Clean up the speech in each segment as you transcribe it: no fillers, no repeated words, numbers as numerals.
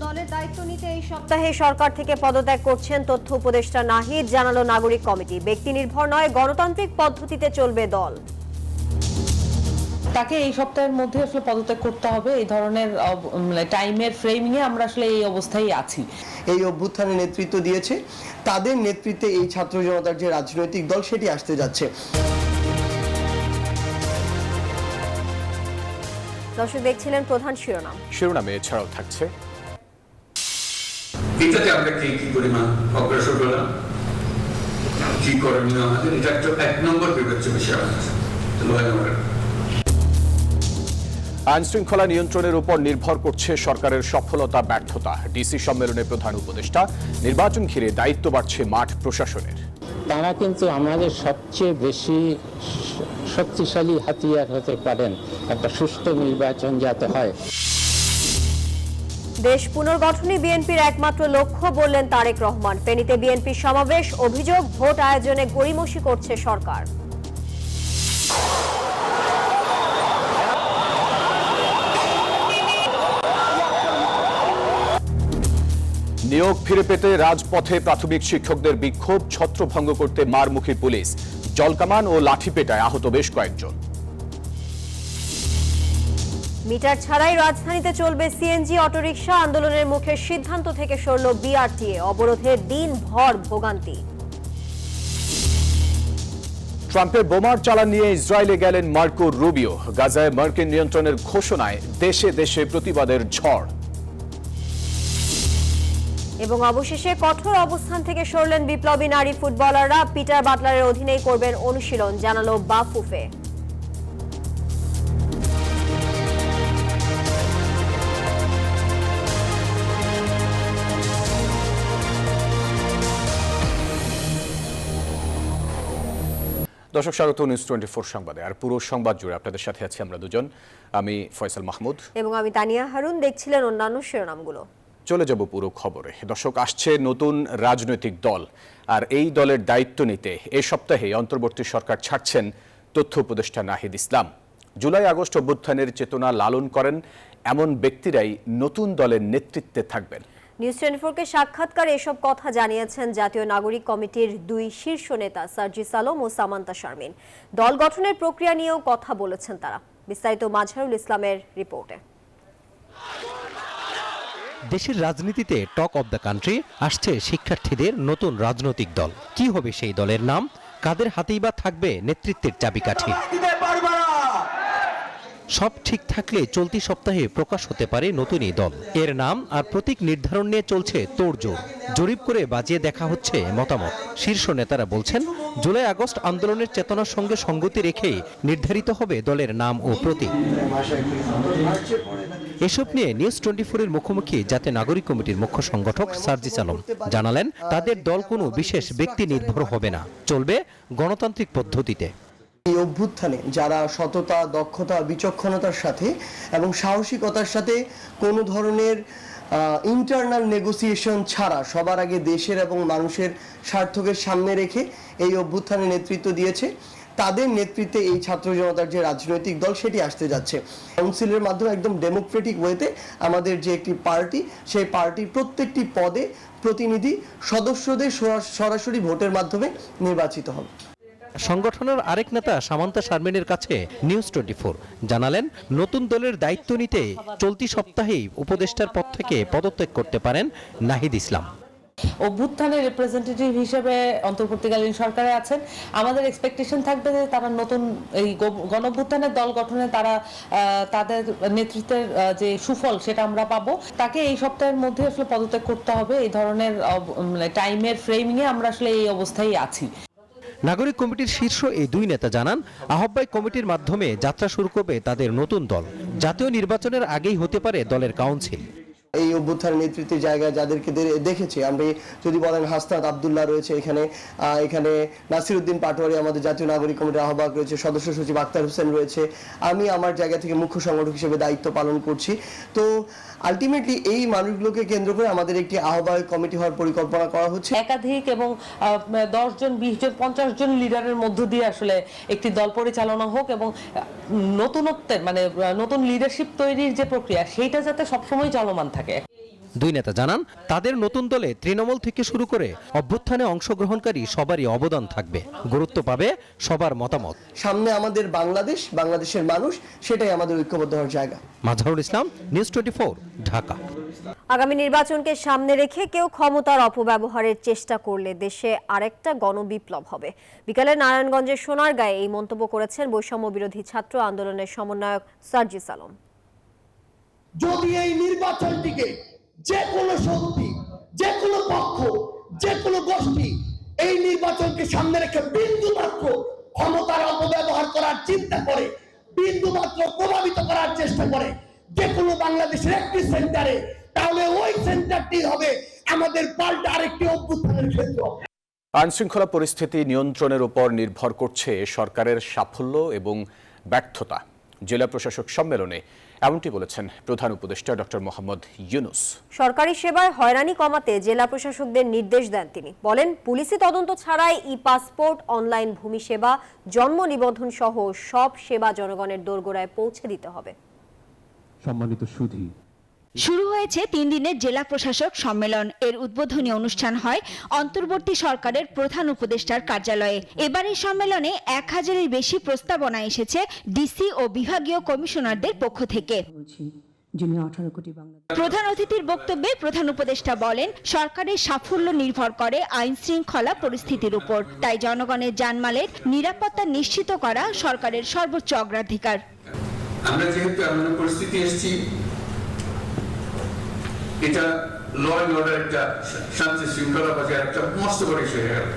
দলের দায়িত্ব নিতে এই সপ্তাহে সরকার থেকে পদত্যাগ করছেন তথ্য উপদেষ্টা নাহিদ, জানালো নাগরিক কমিটি। ব্যক্তি নির্ভর নয়, গণতান্ত্রিক পদ্ধতিতে চলবে দল। তাকে এই সপ্তাহের মধ্যে আসলে পদত্যাগ করতে হবে, এই ধরনের টাইমের ফ্রেমিং এ আমরা আসলে এই অবস্থায় আছি। এই অভ্যুত্থানে নেতৃত্ব দিয়েছে, তাদের নেতৃত্বে এই ছাত্র জনতার যে রাজনৈতিক দল সেটি আসতে যাচ্ছে। দর্শক দেখছিলেন প্রধান শিরোনামে এছাড়াও থাকছে এটাতে আমরা কি পরিমাণ অগ্রসর হলাম, কি করণীয় আমাদের, এটা একটা 1 নম্বর বিবেচ্য বিষয় আছে। আইন শৃঙ্খলা নিয়ন্ত্রণের উপর নির্ভর করছে সরকারের সফলতা ব্যর্থতা। ডিসি সম্মেলনে প্রধান উপদেষ্টা। নির্বাচন ঘিরে দায়িত্ব বাড়ছে মাঠ প্রশাসনের। তারা কিন্তু আমাদের সবচেয়ে বেশি শক্তিশালী হাতিয়ার হতে পারেন একটা সুষ্ঠু নির্বাচন যাতে হয়। দেশ পুনর্গঠনই বিএনপির একমাত্র লক্ষ্য বললেন তারেক রহমান। ফেনীতে বিএনপির সমাবেশ, অভিযোগ ভোট আয়োজনে গড়িমসি করছে সরকার। নিয়োগ ফিরে পেতে রাজপথে প্রাথমিক শিক্ষকদের বিক্ষোভ, ছত্রভঙ্গ করতে মারমুখী পুলিশ। জলকামান ও লাঠিপেটায় আহত বেশ কয়েকজন। মিটার ছাড়াই রাজধানীতে চলবে সিএনজি অটোরিকশা। আন্দোলনের মুখে সিদ্ধান্ত থেকে সরল বিআরটিএ। অবরোধের দিনভর ভোগান্তি। ট্রাম্পের বোমার চালান নিয়ে ইসরায়েলে গেলেন মার্কো রুবিও। গাজায় মার্কিন নিয়ন্ত্রণের ঘোষণায় দেশে দেশে প্রতিবাদের ঝড়। এবং অবশেষে কঠোর অবস্থান থেকে সরলেন বিপ্লবী নারী ফুটবলাররা। পিটার বাটলারের অধীনেই করবেন অনুশীলন, জানালো বাফুফে। দর্শক স্বাগত নিউজ 24 সংবাদে। আর পুরো সংবাদ জুড়ে আপনাদের সাথে আছি আমরা দুজন, আমি ফয়সাল মাহমুদ এবং আমি তানিয়া হারুন। দেখছিলেন অন্যান্য শিরোনামগুলো। চলে যাব পুরো খবরে। দর্শক, আসছে নতুন রাজনৈতিক দল, আর এই দলের দায়িত্ব নিতে এ সপ্তাহে অন্তর্বর্তী সরকার ছাড়ছেন তথ্য উপদেষ্টা নাহিদ ইসলাম। জুলাই আগস্ট অভ্যুত্থানের চেতনা লালন করেন এমন ব্যক্তিরাই নতুন দলের নেতৃত্বে থাকবেন। নিউজ 24-কে সাক্ষাৎকারে এসব কথা জানিয়েছেন জাতীয় নাগরিক কমিটির 2 শীর্ষ নেতা সার্জিস আলম ও সামান্তা শারমিন। দল গঠনের প্রক্রিয়া নিয়েও কথা বলেছেন তারা। বিস্তারিত মাজহারুল ইসলামের রিপোর্টে। দেশের রাজনীতিতে টক অব দ্য কান্ট্রি আসছে শিক্ষার্থীদের নতুন রাজনৈতিক দল। কি হবে সেই দলের নাম? কাদের হাতেই বা থাকবে নেতৃত্বের চাবিকাঠি? সব ঠিক থাকলে চলতি সপ্তাহে প্রকাশ হতে পারে নতুন এই দল। এর নাম আর প্রতীক নির্ধারণ নিয়ে চলছে তোড়জোড়। জরিপ করে বাজিয়ে দেখা হচ্ছে মতামত। শীর্ষ নেতারা বলছেন, জুলাই আগস্ট আন্দোলনের চেতনার সঙ্গে সঙ্গতি রেখেই নির্ধারিত হবে দলের নাম ও প্রতীক। এসব নিয়ে নিউজ 24-এর মুখোমুখি জাতীয় নাগরিক কমিটির মুখ্য সংগঠক সার্জিস আলম জানালেন, তাদের দল কোনো বিশেষ ব্যক্তি নির্ভর হবে না, চলবে গণতান্ত্রিক পদ্ধতিতে। এই অভ্যুত্থানে যারা সততা, দক্ষতা, বিচক্ষণতার সাথে এবং সাহসিকতার সাথে কোনো ধরনের ইন্টারনাল নেগোসিয়েশন ছাড়া সবার আগে দেশের এবং মানুষের স্বার্থকে সামনে রেখে এই অভ্যুত্থানে নেতৃত্ব দিয়েছে, তাদের নেতৃত্বে এই ছাত্র জনতার যে রাজনৈতিক দল সেটি আসতে যাচ্ছে। কাউন্সিলের মাধ্যমে একদম ডেমোক্রেটিক ওয়েতে আমাদের যে একটি পার্টি, সেই পার্টির প্রত্যেকটি পদে প্রতিনিধি সদস্যদের সরাসরি ভোটের মাধ্যমে নির্বাচিত হবে। সংগঠনের আরেক নেতা সামান্তা শারমিনের কাছে নিউজ 24 জানালেন, নতুন দলের দায়িত্ব নিতে চলতি সপ্তাহেই উপদেষ্টার পদ থেকে পদত্যাগ করতে পারেন নাহিদ ইসলাম। অভ্যুত্থানের রিপ্রেজেন্টেটিভ হিসেবে অন্তর্বর্তীকালীন সরকারে আছেন। আমাদের এক্সপেকটেশন থাকবে যে তারা নতুন এই গণঅভ্যুত্থানের দল গঠনে তারা তাদের নেতৃত্বের যে সুফল সেটা আমরা পাবো। তাকে এই সপ্তাহের মধ্যে আসলে পদত্যাগ করতে হবে, এই ধরনের টাইমের ফ্রেমিং এ আমরা আসলে এই অবস্থায় আছি। নাগরিক কমিটির শীর্ষ এই 2 নেতা জানান, আহ্বায়ক কমিটির মাধ্যমে যাত্রা শুরু করবে তাদের নতুন দল। জাতীয় নির্বাচনের আগেই হতে পারে দলের কাউন্সিল। এই অভ্যুত্থানের নেতৃত্বের জায়গায় যাদেরকে দেখেছি, আমরা যদি বলেন হাসনাত আবদুল্লাহ রয়েছে এখানে নাসিরউদ্দিন পাটোয়ারি আমাদের জাতীয় নাগরিক কমিটির আহ্বায়ক রয়েছে, সদস্য সচিব আক্তার হোসেন রয়েছে, আমি আমার জায়গা থেকে মুখ্য সংগঠক হিসেবে দায়িত্ব পালন করছি। তো আলটিমেটলি এই মানুষগুলোকে কেন্দ্র করে আমাদের একটি আহ্বায়ক কমিটি হওয়ার পরিকল্পনা করা হচ্ছে। একাধিক এবং 10 জন, 20 জন, 50 জন লিডারের মধ্য দিয়ে আসলে একটি দল পরিচালনা হোক এবং নতুনত্বের নতুন লিডারশিপ তৈরির যে প্রক্রিয়া সেইটা যাতে সবসময় চলমান থাকে। দুই নেতা জানান তাদের নতুন দলে তৃণমূল থেকে শুরু করে অভ্যুত্থানে অংশগ্রহণকারী সবারই অবদান থাকবে, গুরুত্ব পাবে সবার মতামত। সামনে আমাদের বাংলাদেশের মানুষ, সেটাই আমাদের ঐক্যবদ্ধ হওয়ার জায়গা। মাজহারুল ইসলাম, নিউজ 24, ঢাকা। আগামী নির্বাচনকে সামনে রেখে কেউ ক্ষমতার অপব্যবহারের চেষ্টা করলে দেশে আরেকটা গণবিপ্লব হবে। বিকালে নারায়ণগঞ্জের সোনারগাঁয়ে এই মন্তব্য করেছেন বৈষম্য বিরোধী ছাত্র আন্দোলনের সমন্বয়ক সার্জিস আলম। যদি এই নির্বাচনটিকে যে কোনো শক্তি, যে কোনো পক্ষ, যে কোনো গোষ্ঠী এই নির্বাচনকে সামনে রেখে বিন্দু মাত্র ক্ষমতার অপব্যবহার করার চিন্তা করে, বিন্দু মাত্র প্রভাবিত করার চেষ্টা করে যে কোনো বাংলাদেশের একটি সেন্টারে, তাহলে ওই সেন্টারটি হবে আমাদের পাল্টা আরেকটি অভ্যুত্থানের ক্ষেত্র। আইনশৃঙ্খলা পরিস্থিতি নিয়ন্ত্রণের উপর নির্ভর করছে সরকারের সাফল্য এবং ব্যর্থতা। জেলা প্রশাসক সম্মেলনে এমনটি বলেছেন প্রধান উপদেষ্টা ডক্টর মোহাম্মদ ইউনূস। সরকারি সেবায় হয়রানি কমাতে জেলা প্রশাসকদের নির্দেশ দেন তিনি। বলেন, পুলিশি তদন্ত ছাড়াই ই-পাসপোর্ট, অনলাইন ভূমি সেবা, জন্ম নিবন্ধন সহ সব সেবা জনগণের দোরগোড়ায় পৌঁছে দিতে হবে। সম্মানিত সুধী, শুরু হয়েছে 3 দিনের জেলা প্রশাসক সম্মেলন। এর উদ্বোধনী অনুষ্ঠান হয় অন্তর্বর্তী সরকারের প্রধান উপদেষ্টার কার্যালয়ে। এবার এই সম্মেলনে 1000-এর বেশি প্রস্তাবনা এসেছে ডিসি ও বিভাগীয় কমিশনারদের পক্ষ থেকে। প্রধান অতিথির বক্তব্যে প্রধান উপদেষ্টা বলেন, সরকারের সাফল্য নির্ভর করে আইন শৃঙ্খলা পরিস্থিতির উপর। তাই জনগণের জানমালের নিরাপত্তা নিশ্চিত করা সরকারের সর্বোচ্চ অগ্রাধিকার। আমরা যেহেতু এমন পরিস্থিতি এসেছি, এটা ল অ্যান্ড অর্ডার, একটা শান্তি শৃঙ্খলা বজায় একটা মস্ত বড় ইস্যু হয়ে গেল।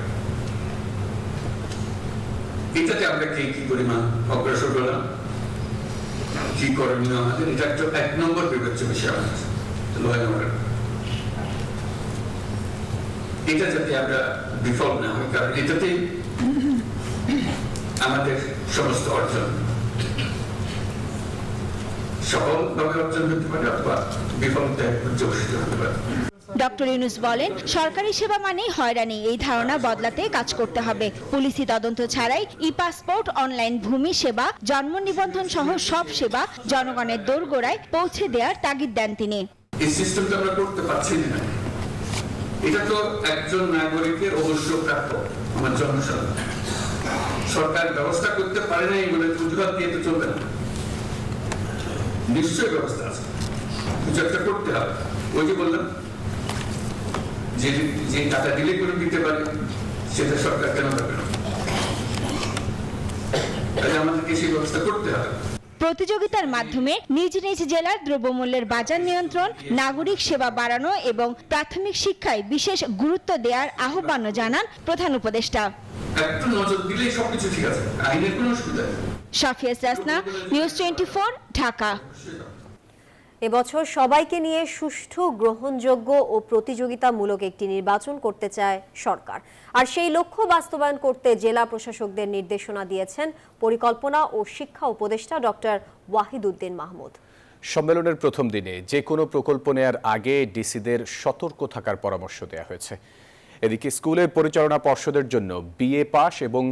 এটাতে আমরা কি পরিমাণ অগ্রসর হলাম, কি করণীয় আমাদের, এটা একটা 1 নম্বর বিবেচ্য বিষয় আমাদের ল অ্যান্ড অর্ডার। এটা যাতে আমরা বিফল না হই, কারণ এটাতেই আমাদের সমস্ত অর্জন সফলভাবে অর্জন হতে পারে অথবা বিফলতায় পর্যবসিত হতে পারে। ডক্টর ইউনূস বলেন, সরকারি সেবা মানেই হয়রানি, এই ধারণা বদলাতে কাজ করতে হবে। পুলিশি তদন্ত ছাড়াই ই-পাসপোর্ট, অনলাইন ভূমি সেবা, জন্ম নিবন্ধন সহ সব সেবা জনগণের দোরগোড়ায় পৌঁছে দেওয়ার তাগিদ দেন তিনি। এই সিস্টেমটা আমরা করতে পারছি না। এটা তো একজন নাগরিকের অবশ্য প্রাপ্য। আমার জনসাধারণ সরকার ব্যবস্থা করতে পারে নাই বলে অজুহাত দিয়ে তো চলবে না। নিশ্চয়ই ব্যবস্থা আছে, কিছু একটা করতে হবে। ওই যে বললাম, যে টাকা দিলে করে দিতে পারে সেটা সরকার কেন পাবে না? তাহলে আমাদেরকে সেই ব্যবস্থা করতে হবে। প্রতিযোগিতার মাধ্যমে নিজ নিজ জেলার দ্রব্যমূল্যের বাজার নিয়ন্ত্রণ, নাগরিক সেবা বাড়ানো এবং প্রাথমিক শিক্ষায় বিশেষ গুরুত্ব দেওয়ার আহ্বানও জানান প্রধান উপদেষ্টা। একটু নজর দিলেই সবকিছু ঠিক আছে, আইনের কোনো অসুবিধা নেই। শাফিয়া রাসনা, নিউজ 24, ঢাকা। এবছর সবাইকে নিয়ে সুষ্ঠু, গ্রহণযোগ্য ও প্রতিযোগিতামূলক একটি নির্বাচন করতে চায় সরকার। আর সেই লক্ষ্য বাস্তবায়ন করতে জেলা প্রশাসকদের নির্দেশনা দিয়েছেন পরিকল্পনা ও শিক্ষা উপদেষ্টা ডক্টর ওয়াহিদুদ্দিন মাহমুদ। সম্মেলনের প্রথম দিনে যে কোনো প্রকল্প নেয়ার আগে ডিসিদের সতর্ক থাকার পরামর্শ দেওয়া হয়েছে। এদিকে স্কুলের পরিচালনা পর্ষদের জন্য বিএ পাস এবং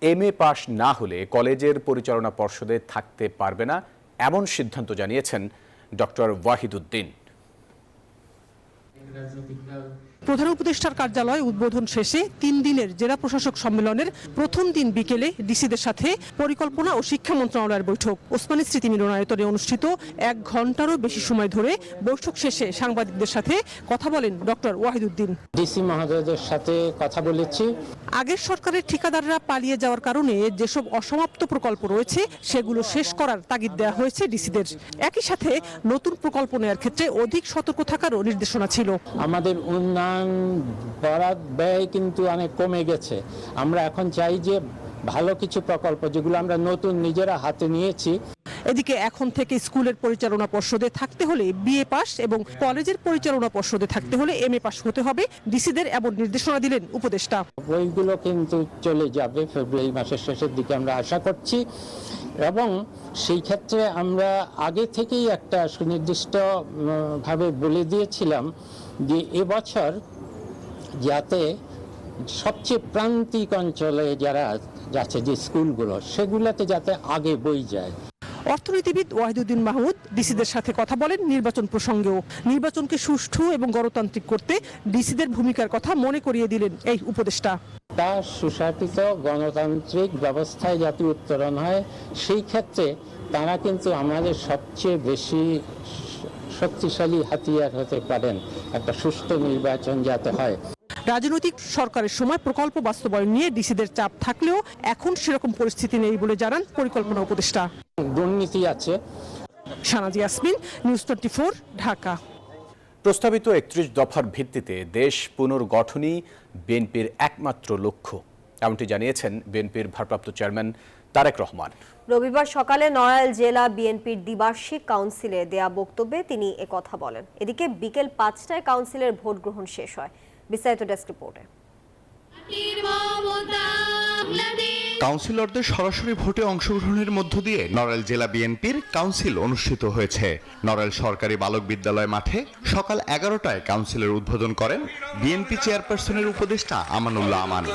এমএ পাস না হলে কলেজের পরিচালনা পর্ষদে থাকতে পারবে না, এমন সিদ্ধান্ত জানিয়েছেন ডক্টর ওয়াহিদুদ্দিন। প্রধান উপদেষ্টার কার্যালয় উদ্বোধন শেষে 3 দিনের জেলা প্রশাসক সম্মেলনের প্রথম দিন বিকেলে ডিসিদের সাথে পরিকল্পনা ও শিক্ষা মন্ত্রণালয়ের বৈঠক ওসমানী স্মৃতি মিলনায়তনে অনুষ্ঠিত 1 ঘন্টারও বেশি সময় ধরে বৈঠক শেষে সাংবাদিকদের সাথে কথা বলেন ডক্টর ওয়াহিদুদ্দিন। ডিসি মহোদয়দের সাথে কথা বলেছি। আগের সরকারের ঠিকাদাররা পালিয়ে যাওয়ার কারণে যেসব অসমাপ্ত প্রকল্প রয়েছে সেগুলো শেষ করার তাগিদ দেওয়া হয়েছে ডিসিদের। একই সাথে নতুন প্রকল্প নেওয়ার ক্ষেত্রে অধিক সতর্ক থাকারও নির্দেশনা ছিল। আমাদের উন্নয়ন বরাদ ব্যয় কিন্তু অনেক কমে গেছে। আমরা এখন চাই যে ভালো কিছু প্রকল্প যেগুলো আমরা নতুন নিজেরা হাতে নিয়েছি। এদিকে এখন থেকে স্কুলের পরিচালনা পর্ষদে থাকতে হলে বিএ পাস এবং কলেজের পরিচালনা পর্ষদে থাকতে হলে এমএ পাস হতে হবে, ডিসিদের এমন নির্দেশনা দিলেন উপদেষ্টা। বইগুলো কিন্তু চলে যাবে ফেব্রুয়ারি মাসের শেষের দিকে আমরা আশা করছি, এবং সেই ক্ষেত্রে আমরা আগে থেকেই একটা সুনির্দিষ্ট ভাবে বলে দিয়েছিলাম যে এবছর যাতে সবচেয়ে প্রান্তিক অঞ্চলে যারা যাচ্ছে যে স্কুলগুলো, সেগুলোতে যাতে আগে বই যায়। অর্থনীতিবিদ ওয়াহিদুদ্দিন মাহমুদ ডিসিদের সাথে কথা বলেন নির্বাচন প্রসঙ্গেও। নির্বাচনকে সুষ্ঠু এবং গণতান্ত্রিক করতে ডিসিদের ভূমিকার কথা মনে করিয়ে দিলেন এই উপদেষ্টা। তা সুশাসিত গণতান্ত্রিক ব্যবস্থায় যাতে উত্তরণ হয়, সেই ক্ষেত্রে তারা কিন্তু আমাদের সবচেয়ে বেশি শক্তিশালী হাতিয়ার হতে পারেন একটা সুষ্ঠু নির্বাচন যাতে হয়। রাজনৈতিক সরকারের সময় প্রকল্প বাস্তবায়ন নিয়ে ডিসিদের চাপ থাকলেও এখন সেরকম পরিস্থিতি নেই বলে জানান পরিকল্পনা উপদেষ্টা। দুর্নীতি আছে। শানাজি ইয়াসমিন, নিউজ 24, ঢাকা। প্রস্তাবিত 31 দফার ভিত্তিতে দেশ পুনর্গঠনই বিএনপির একমাত্র লক্ষ্য, এমনটি জানিয়েছেন বিএনপির ভারপ্রাপ্ত চেয়ারম্যান তারেক রহমান। রবিবার সকালে নড়াইল জেলা বিএনপির দ্বিবার্ষিক কাউন্সিলে দেয়া বক্তব্যে তিনি একথা বলেন। এদিকে বিকেল 5টায় কাউন্সিলের ভোট গ্রহণ শেষ হয়। বিস্তারিত ডেস্ক রিপোর্টে। কাউন্সিলরদের সরাসরি ভোটে অংশগ্রহণের মধ্য দিয়ে নড়াইল জেলা বিএনপির কাউন্সিল অনুষ্ঠিত হয়েছে। নড়াইল সরকারি বালক বিদ্যালয় মাঠে সকাল 11টায় কাউন্সিলের উদ্বোধন করেন বিএনপি চেয়ারপারসনের উপদেষ্টা আমানুল্লাহ আমান।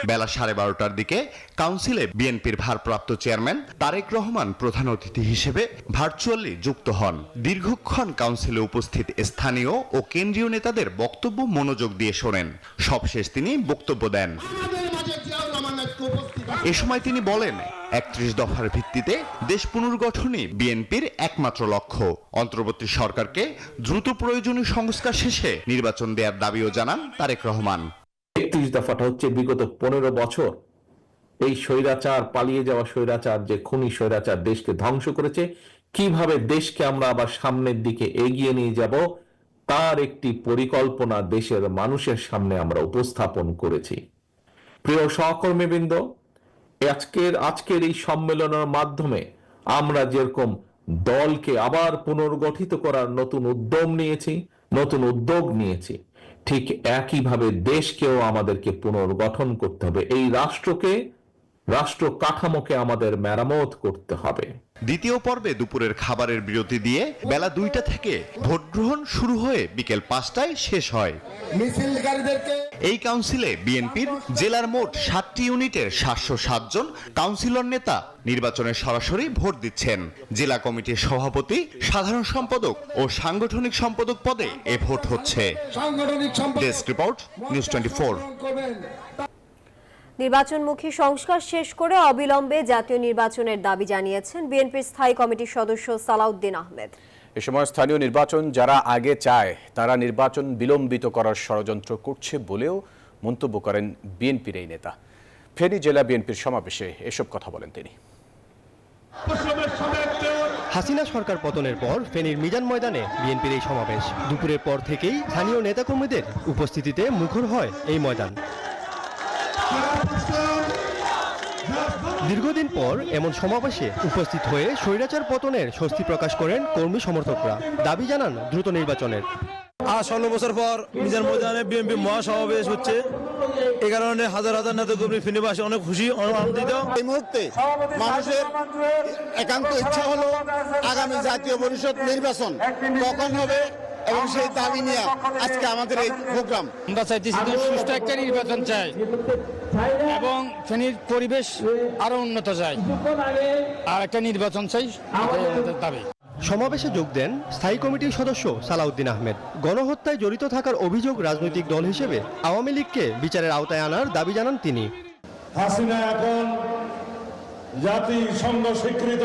বেলা 12:30টার দিকে কাউন্সিলে বিএনপির ভারপ্রাপ্ত চেয়ারম্যান তারেক রহমান প্রধান অতিথি হিসেবে ভার্চুয়ালি যুক্ত হন। দীর্ঘক্ষণ কাউন্সিলে উপস্থিত স্থানীয় ও কেন্দ্রীয় নেতাদের বক্তব্য মনোযোগ দিয়ে শোনেন। সবশেষ তিনি বক্তব্য দেন। এ সময় তিনি বলেন, 31 দফার ভিত্তিতে দেশ পুনর্গঠনই বিএনপির একমাত্র লক্ষ্য। অন্তর্বর্তী সরকারকে দ্রুত প্রয়োজনীয় সংস্কার শেষে নির্বাচন দেওয়ার দাবিও জানান তারেক রহমান। 31 দফাটা হচ্ছে বিগত 15 বছর এই স্বৈরাচার, পালিয়ে যাওয়া স্বৈরাচার, যে খুনি স্বৈরাচার দেশকে ধ্বংস করেছে, কিভাবে দেশকে আমরা আবার সামনের দিকে এগিয়ে নিয়ে যাব তার একটি পরিকল্পনা দেশের মানুষের সামনে আমরা উপস্থাপন করেছি। প্রিয় সহকর্মীবৃন্দ, আজকের এই সম্মেলনের মাধ্যমে আমরা যেরকম দলকে আবার পুনর্গঠিত করার নতুন উদ্যোগ নিয়েছি, ঠিক একইভাবে দেশকেও আমাদেরকে পুনর্গঠন করতে হবে। এই রাষ্ট্র কাঠামোকে আমাদের মেরামত করতে হবে। দ্বিতীয় পর্বে দুপুরের খাবারের বিরতি দিয়ে বেলা 2টা থেকে ভোট গ্রহণ শুরু হয়ে বিকেল 5টায় শেষ হয়। এই কাউন্সিলে বিএনপির জেলার মোট 7টি ইউনিটের 707 জন কাউন্সিলর নেতা নির্বাচনে সরাসরি ভোট দিচ্ছেন। জেলা কমিটির সভাপতি, সাধারণ সম্পাদক ও সাংগঠনিক সম্পাদক পদে এ ভোট হচ্ছে। Desk report, news 24। নির্বাচনমুখী সংস্কার শেষ করে অবিলম্বে জাতীয় নির্বাচনের দাবি জানিয়েছেন বিএনপির স্থায়ী কমিটির সদস্য সালাউদ্দিন আহমেদ। এ সময় স্থানীয় নির্বাচন যারা আগে চায় তারা নির্বাচন বিলম্বিত করার ষড়যন্ত্র করছে বলেও মন্তব্য করেন বিএনপির এই নেতা। ফেনী জেলা বিএনপির সমাবেশে এসব কথা বলেন তিনি। হাসিনা সরকার পতনের পর ফেনীর মিজান ময়দানে বিএনপির এই সমাবেশ। দুপুরের পর থেকেই স্থানীয় নেতাকর্মীদের উপস্থিতিতে মুখর হয় এই ময়দান। দীর্ঘদিন পর এমন সমাবেশে উপস্থিত হয়ে স্বৈরাচার পতনের স্বস্তি প্রকাশ করেন কর্মী সমর্থকরা। দাবি জানান দ্রুত নির্বাচনের। আজ 16 বছর পর মিজান ময়দানে বিএনপি মহাসমাবেশ হচ্ছে। এই কারণে হাজার হাজার নেতাকর্মী ফেনীবাসী অনেক খুশি, আনন্দিত। এই মুহূর্তে মানুষের একান্ত ইচ্ছা হলো আগামী জাতীয় পরিষদ নির্বাচন কখন হবে এবং সেই দাবি নিয়ে আজকে আমাদের এই প্রোগ্রাম। আমরা চাইতেছি সুষ্ঠু একটা নির্বাচন চাই এবং ফেনীর পরিবেশ আরো উন্নত চাই, আর একটা নির্বাচন চাই, আমাদের দাবি। সমাবেশে যোগ দেন স্থায়ী কমিটির সদস্য সালাউদ্দিন আহমেদ। গণহত্যায় জড়িত থাকার অভিযোগ রাজনৈতিক দল হিসেবে আওয়ামী লীগকে বিচারের আওতায় আনার দাবি জানান তিনি। হাসিনা এখন জাতিসংঘ স্বীকৃত,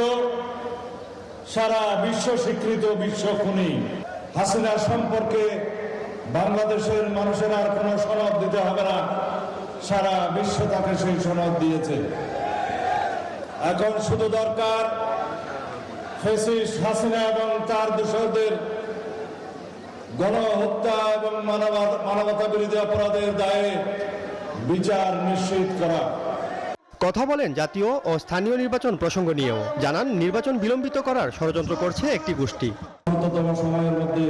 সারা বিশ্ব স্বীকৃত বিশ্ব খুনি। হাসিনা সম্পর্কে বাংলাদেশের মানুষের আর কোনো সনদ দিতে হবে না, সারা বিশ্ব তাকে সেই সনদ দিয়েছে। এখন শুধু দরকার ফ্যাসিস্ট হাসিনা এবং তার দোসরদের গণহত্যা এবং মানবতা বিরোধী অপরাধের দায়ে বিচার নিশ্চিত করা। কথা বলেন জাতীয় ও স্থানীয় নির্বাচন প্রসঙ্গ নিয়েও। জানান নির্বাচন বিলম্বিত করার ষড়যন্ত্র করছে একটি গোষ্ঠী। দ্রুততম সময়ের মধ্যে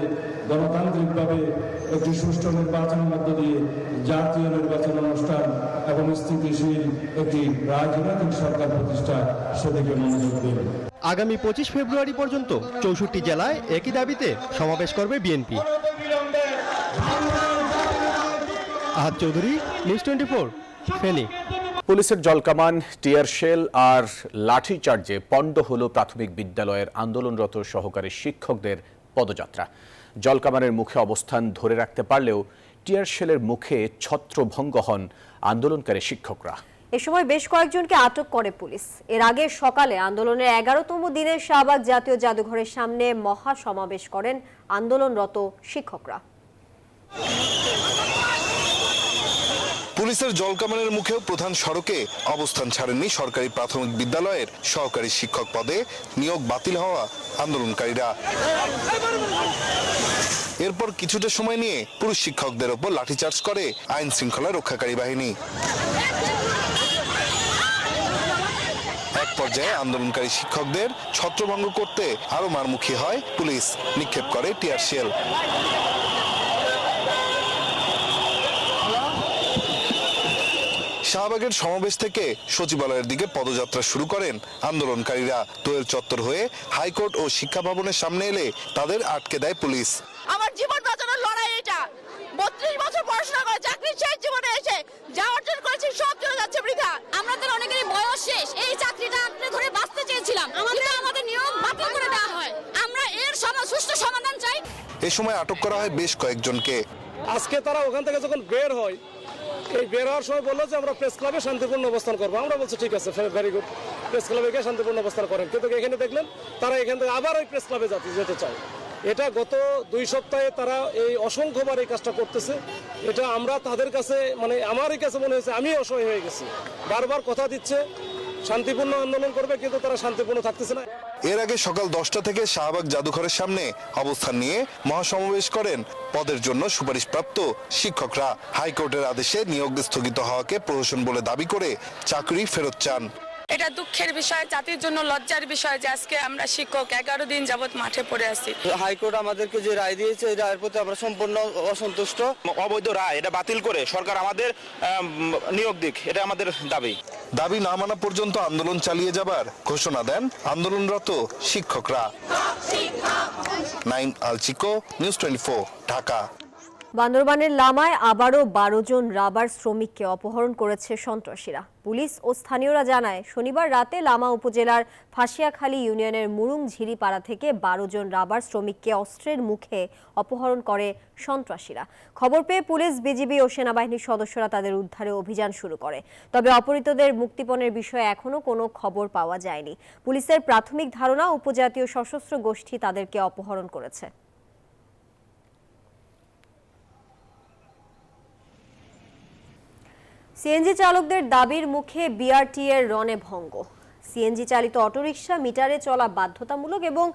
গণতান্ত্রিকভাবে একটি সুষ্ঠু নির্বাচনের মধ্য দিয়ে জাতীয় নির্বাচন অনুষ্ঠান এবং স্থিতিশীল একটি রাজনৈতিক সরকার প্রতিষ্ঠা সেদিকে মনোযোগ দেবে। আগামী 25 ফেব্রুয়ারি পর্যন্ত 64 জেলায় একই দাবিতে সমাবেশ করবে বিএনপি। আহাদ চৌধুরী, নিউজ 24, ফেনী। পুলিশের জলকামান, টিয়ার শেল আর লাঠিচার্জে পণ্ড হল প্রাথমিক বিদ্যালয়ের আন্দোলনরত সহকারী শিক্ষকদের পদযাত্রা। জলকামানের মুখে অবস্থান ধরে রাখতে পারলেও টিয়ার শেলের মুখে ছত্রভঙ্গ হন আন্দোলনকারী শিক্ষকরা। এ সময় বেশ কয়েকজনকে আটক করে পুলিশ। এর আগে সকালে আন্দোলনের 11তম দিনে শাহবাগ জাতীয় জাদুঘরের সামনে মহা সমাবেশ করেন আন্দোলনরত শিক্ষকরা। পুলিশের জলকামানের মুখেও প্রধান সড়কে অবস্থান ছাড়েননি সরকারি প্রাথমিক বিদ্যালয়ের সহকারী শিক্ষক পদে নিয়োগ বাতিল হওয়া আন্দোলনকারীরা। এরপর কিছুটা সময় নিয়ে পুরুষ শিক্ষকদের ওপর লাঠিচার্জ করে আইন শৃঙ্খলা রক্ষাকারী বাহিনী। এক পর্যায়ে আন্দোলনকারী শিক্ষকদের ছত্রভঙ্গ করতে আরো মারমুখী হয় পুলিশ, নিক্ষেপ করে টিয়ার শেল। শাহবাগের সমাবেশ থেকে সচিবালয়ের দিকে পদযাত্রা শুরু করেন আন্দোলনকারীরা। দোয়েল চত্বর হয়ে হাইকোর্ট ও শিক্ষা ভবনের সামনে এলে তাদের আটকে দেয় পুলিশ। আমার জীবন বাঁচানোর লড়াই এটা। 32 বছর পড়াশোনা করে চাকরির শেষ জীবনে এসে যা অর্জন করেছি সব চলে যাচ্ছে বৃথা। আমাদের অনেকেরই বয়স শেষ, এই চাকরিটা আঁকড়ে ধরে বাঁচতে চেয়েছিলাম, আমাদের নিয়োগ বাতিল করে দেওয়া হয়। আমরা এর সুষ্ঠু সমাধান চাই। এ সময় আটক করা হয় বেশ কয়েকজনকে। আজকে তারা ওখান থেকে যখন বের হয়, এই বের হওয়ার সময় বললো যে আমরা প্রেস ক্লাবে শান্তিপূর্ণ অবস্থান করবো। আমরা বলছি ঠিক আছে, ভেরি গুড, প্রেস ক্লাবে গিয়ে শান্তিপূর্ণ অবস্থান করেন। কিন্তু এখানে দেখলেন তারা এখান থেকে আবার ওই প্রেস ক্লাবে যেতে চায়। এটা গত 2 সপ্তাহে তারা এই অসংখ্যবার এই কাজটা করতেছে। এটা আমরা তাদের কাছে আমারই কাছে মনে হয়েছে আমি অসহায় হয়ে গেছি। বারবার কথা দিচ্ছে শান্তিপূর্ণ আন্দোলন করবে, কিন্তু তারা শান্তিপূর্ণ থাকতেছে না। এর আগে সকাল 10টা থেকে শাহবাগ জাদুঘরের সামনে অবস্থান নিয়ে মহাসমাবেশ করেন পদের জন্য সুপারিশপ্রাপ্ত শিক্ষকরা। হাইকোর্টের আদেশে নিয়োগ স্থগিত হওয়াকে প্রহসন বলে দাবি করে চাকরি ফেরত চান। এটা দুঃখের বিষয়, জাতির জন্য লজ্জার বিষয় যে আজকে আমরা শিক্ষক 11 দিন যাবত মাঠে পড়ে আছি। হাইকোর্ট আমাদেরকে যে রায় দিয়েছে এই রায়ের প্রতি আমরা সম্পূর্ণ অসন্তুষ্ট। অবৈধ রায় এটা বাতিল করে সরকার আমাদের নিয়োগ দিক, এটা আমাদের দাবি। দাবি না মানা পর্যন্ত আন্দোলন চালিয়ে যাবার ঘোষণা দেন আন্দোলনরত শিক্ষকরা। নাইম আল চিকো, নিউজ 24, ঢাকা। বান্দরবানের লামায় আবারও 12 জন রাবার শ্রমিককে অপহরণ করেছে সন্ত্রাসীরা। পুলিশ ও স্থানীয়রা জানায়, শনিবার রাতে লামা উপজেলার ফাঁসিয়াখালী ইউনিয়নের মুরুংঝিরি পাড়া থেকে 12 জন রাবার শ্রমিককে অস্ত্রের মুখে অপহরণ করে সন্ত্রাসীরা। খবর পেয়ে পুলিশ, বিজিবি ও সেনাবাহিনীর সদস্যরা তাদের উদ্ধারে অভিযান শুরু করে। তবে অপহৃতদের মুক্তিপণের বিষয়ে এখনো কোনো খবর পাওয়া যায়নি। পুলিশের প্রাথমিক ধারণা, উপজাতীয় সশস্ত্র গোষ্ঠী তাদেরকে অপহরণ করেছে। সিএনজি চালকদের দাবির মুখে বিআরটি এর রণে ভঙ্গ। সিএনজি চালিত অটোরিকশা মিটারে চলা বাধ্যতামূলক এবং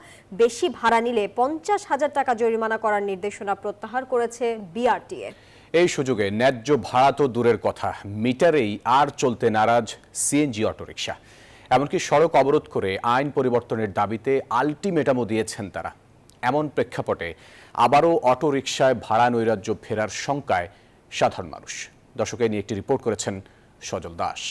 বেশি ভাড়া নিলে 50,000 টাকা জরিমানা করার নির্দেশনা প্রত্যাহার করেছে বিআরটিএ। এই সুযোগে ন্যায্য ভাড়া তো দূরের কথা, মিটারেই আর চলতে নারাজ সিএনজি অটোরিকশা। এমনকি সড়ক অবরোধ করে আইন পরিবর্তনের দাবিতে আলটিমেটামও দিয়েছেন তারা। এমন প্রেক্ষাপটে আবারও অটোরিকশায় ভাড়া নৈরাজ্য ফেরার শঙ্কায় সাধারণ মানুষ। দর্শকে নিয়ে একটি রিপোর্ট করেছেন সজল দাস।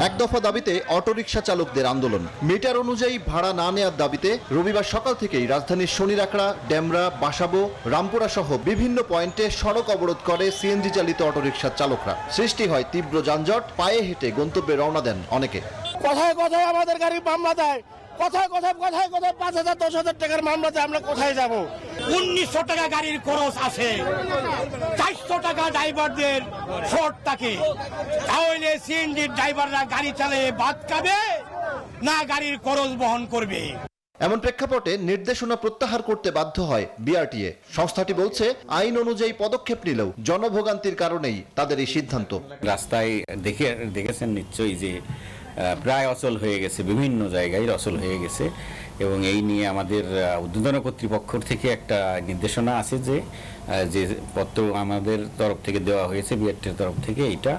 এক দফা দাবিতে অটোরিকশা চালকদের আন্দোলন। মিটার অনুযায়ী ভাড়া না নেওয়ার দাবিতে রবিবার সকাল থেকেই রাজধানীর শনিরাখড়া, ডেমরা, বাসাবো, রামপুরা সহ বিভিন্ন পয়েন্টে সড়ক অবরোধ করে সিএনজি চালিত অটোরিকশার চালকরা। সৃষ্টি হয় তীব্র যানজট, পায়ে হেঁটে গন্তব্যে রওনা দেন অনেকে। কোথায় কোথায় আমাদের গাড়ি মামলা দেয়, কোথায় কোথায় 5,000 10,000 টাকার মামলাতে আমরা কোথায় যাব? 1900 টাকা গাড়ির খরচ আছে, 400 টাকা ড্রাইভারদের শর্ট থাকে। তাহলে সিএনজি ড্রাইভাররা গাড়ি চালিয়ে ভাত খাবে না গাড়ির খরচ বহন করবে? এমন প্রেক্ষাপটে নির্দেশনা প্রত্যাহার করতে বাধ্য হয় বিআরটিএ। সংস্থাটি বলছে, আইন অনুযায়ী পদক্ষেপ নিলেও জনভোগান্তির কারণেই তাদের এই সিদ্ধান্ত। রাস্তায় দেখেছেন নিশ্চয়ই যে প্রায় অচল হয়ে গেছে, বিভিন্ন জায়গায় অচল হয়ে গেছে এবং এই নিয়ে আমাদের ঊর্ধ্বতন কর্তৃপক্ষ থেকে একটা নির্দেশনা আছে যে পত্র আমাদের তরফ থেকে দেওয়া হয়েছে, বিআরটির তরফ থেকে, এইটা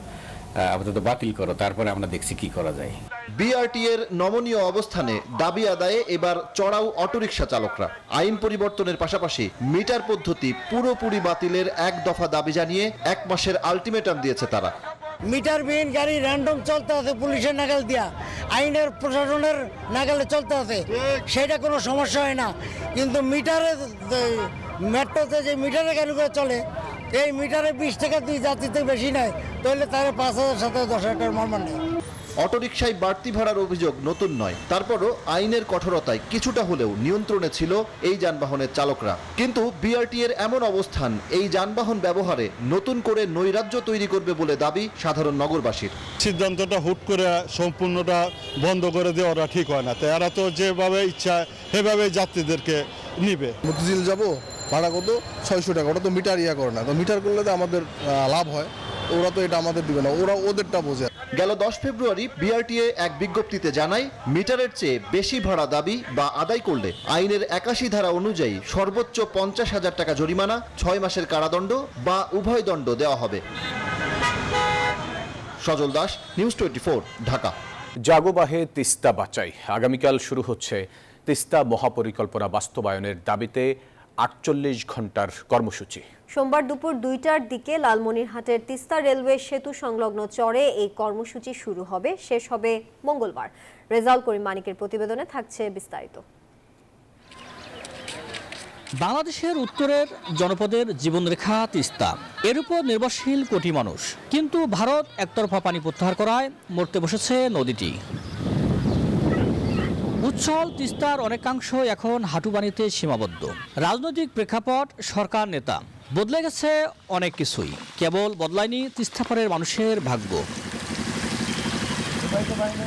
আপাতত বাতিল করো, তারপরে আমরা দেখছি কি করা যায়। বিআরটিএর নমনীয় অবস্থানে দাবি আদায়ে এবার চড়াও অটোরিকশা চালকরা। আইন পরিবর্তনের পাশাপাশি মিটার পদ্ধতি পুরোপুরি বাতিলের এক দফা দাবি জানিয়ে 1 মাসের আলটিমেটাম দিয়েছে তারা। মিটারবিহীন গাড়ি র্যান্ডম চলতে আছে, পুলিশের নাগাল দিয়া, আইনের প্রশাসনের নাগালে চলতে আছে, সেটা কোনো সমস্যা হয় না। কিন্তু মিটারে, মেট্রোতে যে মিটারের গাড়িগুলো চলে এই মিটারে 20 টাকা দুই যাত্রীতে বেশি নাই, তাহলে তার 5,000 সাথে 10,000 টাকার মর্ম নেই। অটোরিকশায় বাড়তি ভাড়ার অভিযোগ নতুন নয়, তারপরও আইনের কঠোরতায় কিছুটা হলেও নিয়ন্ত্রণে ছিল এই যানবাহনের চালকরা। কিন্তু বিআরটি এর এমন অবস্থান এই যানবাহন ব্যবহারে নতুন করে নৈরাজ্য তৈরি করবে বলে দাবি সাধারণ নগরবাসীর। সিদ্ধান্তটা হুট করে সম্পূর্ণটা বন্ধ করে দেওয়াটা ঠিক হয় না, তাই এরা তো যেভাবে ইচ্ছা সেভাবে যাত্রীদেরকে নিবে। মতিঝিল যাবো, ভাড়া কত 600 টাকা, ওটা তো মিটার করে না, তো মিটার করলে তো আমাদের লাভ হয়, ওরা তো এটা আমাদের দিবে না, ওরা ওদেরটা বোঝে। গেল 10 ফেব্রুয়ারি বিআরটিএ এক বিজ্ঞপ্তিতে জানায় মিটারের চেয়ে বেশি ভাড়া দাবি বা আদায় করলে আইনের 81 ধারা অনুযায়ী সর্বোচ্চ 50,000 টাকা জরিমানা, 6 মাসের কারাদণ্ড বা উভয় দণ্ড দেওয়া হবে। সজল দাস, নিউজ 24, ঢাকা। জাগোবাহে তিস্তা বাঁচাই, আগামীকাল শুরু হচ্ছে তিস্তা মহাপরিকল্পনা বাস্তবায়নের দাবিতে 48 ঘন্টার কর্মসূচি। সোমবার দুপুর 2টার দিকে লালমনিরহাটের তিস্তা রেলওয়ে সেতু সংলগ্ন চরে এই কর্মসূচি শুরু হবে, শেষ হবে মঙ্গলবার। রেজাউল করিম মানিকের প্রতিবেদনে থাকছে বিস্তারিত। বাংলাদেশের উত্তরের জনপদের জীবনরেখা তিস্তা, এর উপর নির্ভরশীল কোটি মানুষ, কিন্তু ভারত একতরফা পানি প্রত্যাহার করায় মরতে বসেছে নদীটি। উচ্ছল তিস্তার অনেকাংশ এখন হাঁটুপানিতে সীমাবদ্ধ। রাজনৈতিক প্রেক্ষাপট, সরকার, নেতা, বদলে গেছে অনেক কিছুই, কেবল বদলায়নি তিস্তাপাড়ের মানুষের ভাগ্য।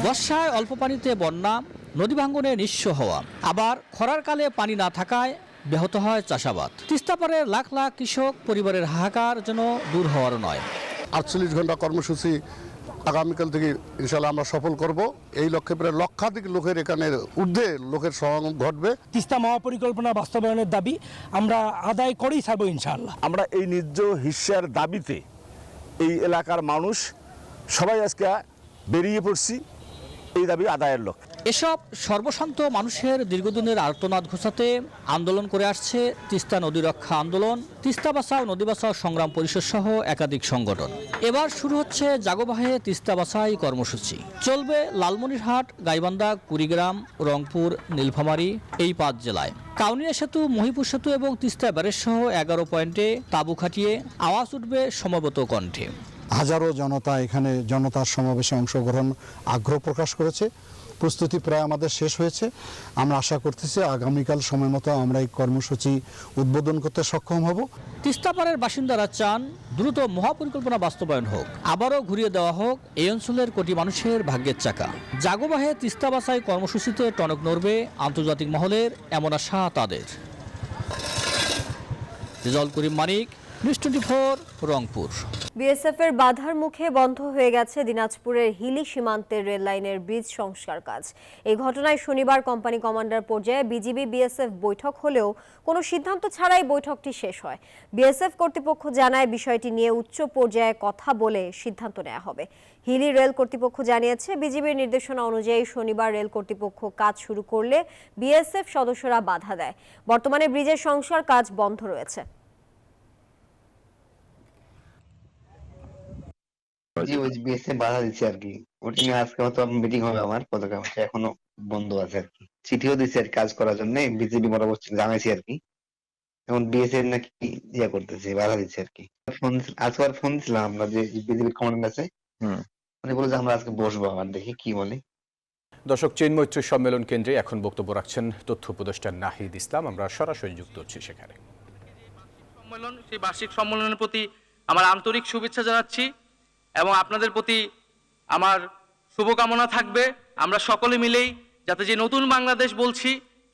বর্ষায় অল্প পানিতে বন্যা, নদী ভাঙ্গনে নিঃস্ব হওয়া, আবার খরার কালে পানি না থাকায় ব্যাহত হয় চাষাবাদ। তিস্তাপাড়ের লাখ লাখ কৃষক পরিবারের হাহাকার যেন দূর হওয়ার নয়। 48 ঘন্টা কর্মসূচি আগামীকাল থেকে ইনশাল্লাহ আমরা সফল করব। এই লক্ষ্যে প্রায় লক্ষাধিক লোকের এখানে ঊর্ধ্বে লোকের সমাগম ঘটবে। তিস্তা মহাপরিকল্পনা বাস্তবায়নের দাবি আমরা আদায় করেই ছাড়বো ইনশাআল্লাহ। আমরা এই ন্যায্য হিস্যার দাবিতে এই এলাকার মানুষ সবাই আজকে বেরিয়ে পড়ছি এই দাবি আদায়ের লক্ষ্যে। এসব সর্বশান্ত মানুষের দীর্ঘদিনের আর্তনাদ ঘোচাতে আন্দোলন করে আসছে তিস্তা নদী রক্ষা আন্দোলন, তিস্তা বাঁচাও নদী বাঁচাও সংগ্রাম পরিষদ সহ একাধিক সংগঠন। এবার শুরু হচ্ছে জাগোবাহে তিস্তা বাঁচাই কর্মসূচি। চলবে লালমনিরহাট, গাইবান্ধা, কুড়িগ্রাম, রংপুর, নীলফামারী এই 5 জেলায়। কাউনিয়া সেতু, মহিপুর সেতু এবং তিস্তা ব্যারেজ সহ 11 পয়েন্টে তাঁবু খাটিয়ে আওয়াজ উঠবে সমবেত কণ্ঠে। হাজারো জনতা এখানে জনতার সমাবেশে অংশগ্রহণ আগ্রহ প্রকাশ করেছে। প্রস্তুতি প্রায় আমাদের শেষ হয়েছে। আমরা আশা করতেছি আগামীকাল সময় মতো আমরা এই কর্মসূচি উদ্বোধন করতে সক্ষম হব। তিস্তাপাড়ের বাসিন্দারা চান দ্রুত মহাপরিকল্পনা বাস্তবায়ন হোক, আবারও ঘুরিয়ে দেওয়া হোক এই অঞ্চলের কোটি মানুষের ভাগ্যের চাকা। জাগোবাহে তিস্তা বাঁচাই কর্মসূচিতে টনক নড়বে আন্তর্জাতিক মহলের, এমন আশা তাদের। রেজাউল করিম মানিক, নিউজ 24, রংপুর। বিএসএফ এর বাধার মুখে বন্ধ হয়ে গেছে দিনাজপুরের হিলি সীমান্তের রেল লাইনের ব্রিজ সংস্কার কাজ। এই ঘটনায় শনিবার কোম্পানি কমান্ডার পর্যায়ে বিজিবি বিএসএফ বৈঠক হলেও কোনো সিদ্ধান্ত ছাড়াই বৈঠকটি শেষ হয়। বিএসএফ কর্তৃপক্ষ জানায় বিষয়টি নিয়ে উচ্চ পর্যায়ে কথা বলে সিদ্ধান্ত নেওয়া হবে। হিলি রেল কর্তৃপক্ষ জানিয়েছে বিজিবির নির্দেশনা অনুযায়ী শনিবার রেল কর্তৃপক্ষ কাজ শুরু করলে বিএসএফ সদস্যরা বাধা দেয়। বর্তমানে ব্রিজের সংস্কার কাজ বন্ধ রয়েছে। বাধা দিচ্ছে আর কি, ওটা নিয়ে আজকে হয়তো মিটিং হবে আমার পতাকা, এখনো বন্ধ আছে আর কি। চিঠিও দিচ্ছে আর কাজ করার জন্য বিজেপি বরাবর জানাইছি আর কি। এখন বিএসএফ নাকি ইয়া করতেছে, বাধা দিচ্ছে আর কি। আজকে আর ফোন দিছিলাম আমরা যে বিজেপি কমান্ডার আছে, উনি বলে যে আমরা আজকে বসবো, আবার দেখি কি বলে। দর্শক, চীন মৈত্রী সম্মেলন কেন্দ্রে এখন বক্তব্য রাখছেন তথ্য উপদেষ্টা নাহিদ ইসলাম। আমরা সরাসরি যুক্ত হচ্ছি সেখানে। সম্মেলন, সেই বার্ষিক সম্মেলনের প্রতি আমার আন্তরিক শুভেচ্ছা জানাচ্ছি এবং আপনাদের প্রতি আমার শুভকামনা থাকবে আমরা সকলে মিলেই যাতে যে নতুন বাংলাদেশ বলছি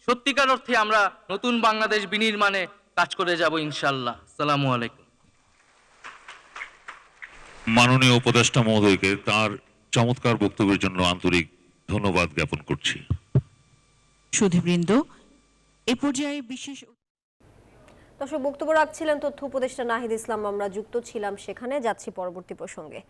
সত্যিকার অর্থে আমরা নতুন বাংলাদেশ বিনির্মাণে কাজ করে যাব ইনশাআল্লাহ। আসসালামু আলাইকুম। মাননীয় উপদেষ্টা মহোদয়কে তার চমৎকার বক্তব্যের জন্য আন্তরিক ধন্যবাদ জ্ঞাপন করছি। সুধীবৃন্দ, এ পর্যায়ে বিশেষ দর্শক, বক্তব্য রাখছিলেন তথ্য উপদেষ্টা নাহিদ ইসলাম। আমরা যুক্ত ছিলাম সেখানে, যাচ্ছি পরবর্তী প্রসঙ্গে।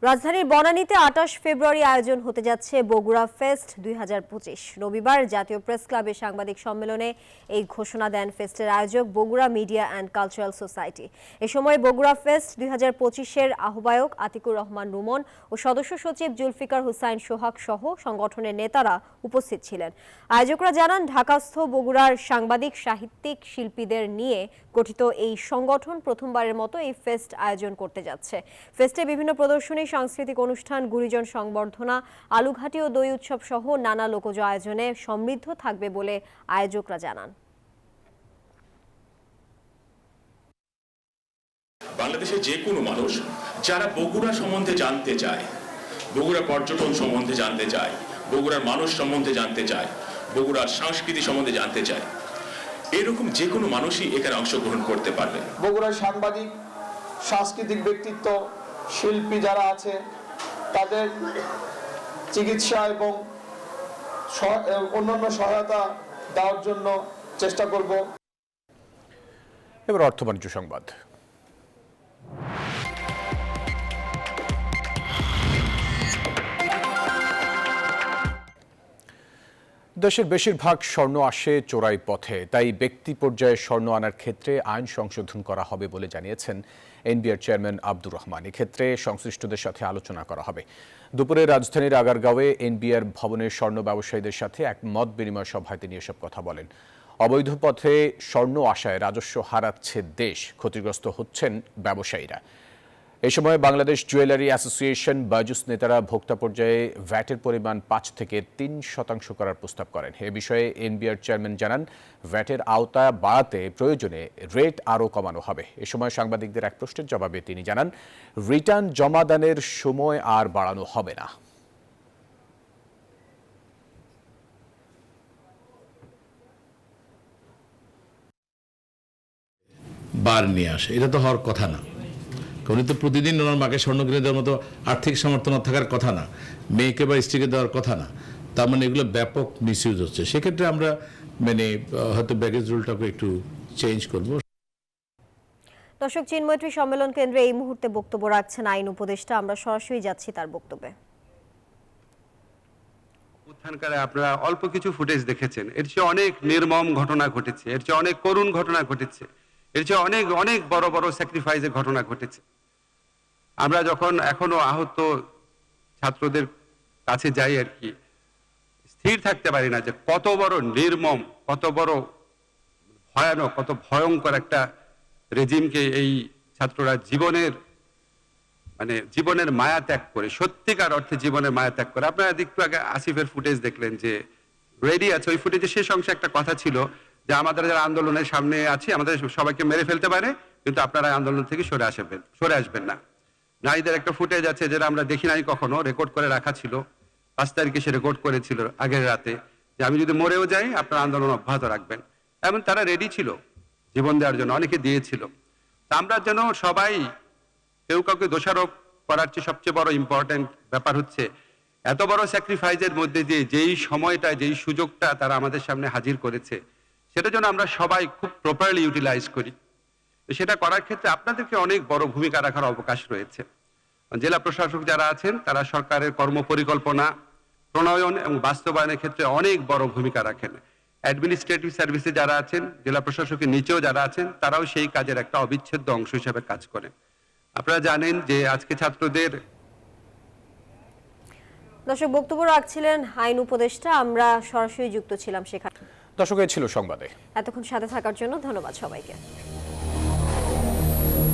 রাজধানীর বনানীতে 28 ফেব্রুয়ারি আয়োজন হতে যাচ্ছে বগুড়া ফেস্ট 2025। রবিবার জাতীয় প্রেস ক্লাবে সাংবাদিক সম্মেলনে এই ঘোষণা দেন ফেস্টের আয়োজক Bogura media and cultural society. এ সময় বগুড়া ফেস্ট 2025-এর আহ্বায়ক আতিকুর রহমান রুমন ও সদস্য সচিব জুলফিকার হুসাইন সোহাগ সহ সংগঠনের নেতারা উপস্থিত ছিলেন। আয়োজকরা জানান, ঢাকাস্থ বগুড়ার সাংবাদিক, সাহিত্যিক, শিল্পীদের নিয়ে গঠিত এই সংগঠন প্রথমবারের মতো এই ফেস্ট আয়োজন করতে যাচ্ছে। ফেস্টে বিভিন্ন প্রদর্শনী, সাংস্কৃতিক অনুষ্ঠান, গুণীজন সংবর্ধনা, আলুঘাটি ও দই উৎসব সহ নানা লোকজ আয়োজনে সমৃদ্ধ থাকবে বলে আয়োজকরা জানান। বাংলাদেশের যে কোনো মানুষ যারা বগুড়া সম্বন্ধে জানতে চায়, বগুড়া পর্যটন সম্বন্ধে জানতে চায়, বগুড়ার মানুষ সম্বন্ধে জানতে চায়, বগুড়ার সংস্কৃতি সম্বন্ধে জানতে চায়, এরকম যে কোনো মানুষই এখানে অংশগ্রহণ করতে পারবে। বগুড়ার সাংবাদিক, সাংস্কৃতিক ব্যক্তিত্ব, শিল্পী যারা আছে তাদের চিকিৎসা এবং অন্যান্য সহায়তা দেওয়ার জন্য চেষ্টা করব। এবার অর্থ বাণিজ্য সংবাদ। দেশের বেশিরভাগ স্বর্ণ আসে চোরাই পথে, তাই ব্যক্তি পর্যায়ে স্বর্ণ আনার ক্ষেত্রে আইন সংশোধন করা হবে বলে জানিয়েছেন এনবিআর চেয়ারম্যান আব্দুর রহমান। এক্ষেত্রে সংশ্লিষ্টদের সাথে আলোচনা করা হবে। দুপুরে রাজধানীর আগারগাঁওয়ে এনবিআর ভবনের স্বর্ণ ব্যবসায়ীদের সাথে এক মত বিনিময় সভায় তিনি এসব কথা বলেন। অবৈধ পথে স্বর্ণ আসায় রাজস্ব হারাচ্ছে দেশ, ক্ষতিগ্রস্ত হচ্ছেন ব্যবসায়ীরা। এই সময় বাংলাদেশ জুয়েলারি অ্যাসোসিয়েশন বাজুস নেতারা ভোক্তা পর্যায়ে ভ্যাটের পরিমাণ 5 থেকে 3% করার প্রস্তাব করেন। এ বিষয়ে এনবিআর চেয়ারম্যান জানান, ভ্যাটের আওতা বাড়াতে প্রয়োজনে রেট আরও কমানো হবে। এ সময় সাংবাদিকদের এক প্রশ্নের জবাবে তিনি জানান, রিটার্ন জমাদানের সময় আর বাড়ানো হবে না। বার নিয়ে আসে, এটা তো হওয়ার কথা না। উনি তো প্রতিদিন ওনার মাকে স্বর্ণ কিনে দেওয়ার মতো আর্থিক সামর্থ্য না থাকার কথা না, মেয়েকে বা স্ত্রীকে দেওয়ার কথা না। তার মানে এগুলো ব্যাপক মিসইউজ হচ্ছে। সেক্ষেত্রে আমরা হয়তো ব্যাগেজ রুলটাকে একটু চেঞ্জ করব। দর্শক, চিন্মৈত্রী সম্মেলন কেন্দ্রে এই মুহূর্তে বক্তব্য রাখছেন আইন উপদেষ্টা। আমরা সরাসরি যাচ্ছি তার বক্তব্যে। উত্থানকালে আপনারা অল্প কিছু ফুটেজ দেখেছেন, এর চেয়ে অনেক নির্মম ঘটনা ঘটেছে, এর চেয়ে অনেক করুণ ঘটনা ঘটেছে, এর চেয়ে অনেক অনেক বড় বড় স্যাক্রিফাইসের ঘটনা ঘটেছে। আমরা যখন এখনো আহত ছাত্রদের কাছে যাই আর কি, স্থির থাকতে পারি না যে কত বড় নির্মম, কত বড় ভয়ানক, কত ভয়ঙ্কর একটা রেজিমকে এই ছাত্ররা জীবনের মায়া ত্যাগ করে, সত্যিকার অর্থে জীবনের মায়া ত্যাগ করে। আপনারা একটু আগে আসিফের ফুটেজ দেখলেন যে রেডি আছে, ওই ফুটেজে শেষ অংশে একটা কথা ছিল যে আমাদের যারা আন্দোলনের সামনে আছি, আমাদের সবাইকে মেরে ফেলতে পারে, কিন্তু আপনারা আন্দোলন থেকে সরে আসবেন না। নারীদের একটা ফুটেজ আছে যেটা আমরা দেখি নাই কখনো, রেকর্ড করে রাখা ছিল, 5 তারিখে সে রেকর্ড করেছিল আগের রাতে, যে আমি যদি মরেও যাই আপনারা আন্দোলন অব্যাহত রাখবেন। এমন তারা রেডি ছিল জীবন দেওয়ার জন্য, অনেকে দিয়েছিল। তা আমরা যেন সবাই কেউ কাউকে দোষারোপ করার চেয়ে সবচেয়ে বড় ইম্পর্টেন্ট ব্যাপার হচ্ছে এত বড় স্যাক্রিফাইসের মধ্যে দিয়ে যেই সময়টা, যেই সুযোগটা তারা আমাদের সামনে হাজির করেছে, সেটা যেন আমরা সবাই খুব প্রপারলি ইউটিলাইজ করি। সেটা করার ক্ষেত্রে আপনাদেরকে অনেক বড় ভূমিকা রাখার অবকাশ রয়েছে। জেলা প্রশাসক যারা আছেন তারা সরকারের কর্মপরিকল্পনা প্রণয়ন এবং বাস্তবায়নের ক্ষেত্রে অনেক বড় ভূমিকা রাখেন। অ্যাডমিনিস্ট্রেটিভ সার্ভিসে যারা আছেন, জেলা প্রশাসকের নিচেও যারা আছেন, তারাও সেই কাজের একটা অবিচ্ছেদ্য অংশ হিসেবে কাজ করেন। আপনারা জানেন যে আজকে ছাত্রদের দর্শক, বক্তব্য রাখছিলেন আইন উপদেষ্টা। আমরা সরাসরি যুক্ত ছিলাম সেখানে। দর্শক, এই ছিল সংবাদে। এতক্ষণ সাথে থাকার জন্য ধন্যবাদ সবাইকে।